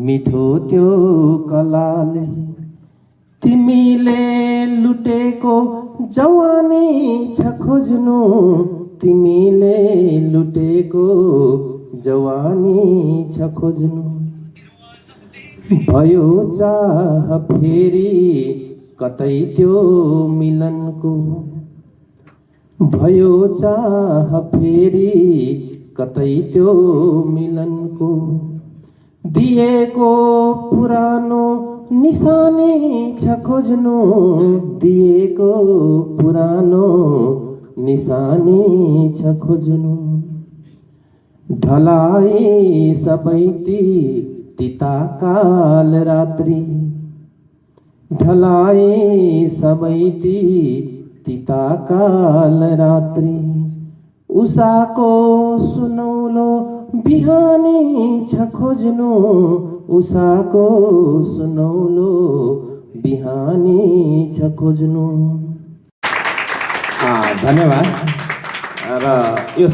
मिठो त्यो कलाले तिमीले लुटेको जवानी छ खोज्नु तिमीले लुटेको जवानी छ खोज्नु भयो चाह फेरि कतै त्यो मिलनको भयो चाह फेरि कतै त्यो मिलनको दिएको पुरानो निशानी छ खोज्नु दिएको पुरानो निशानी छ खोज्नु ढलाई सबैती तिता काल रात्रि ढलाई सबैती तिता काल रात्रि उषाको सुनौलो बिहानी छ खोज्नु उषाको सुनौलो बिहानी छ खोज्नु। धन्यवाद। र यो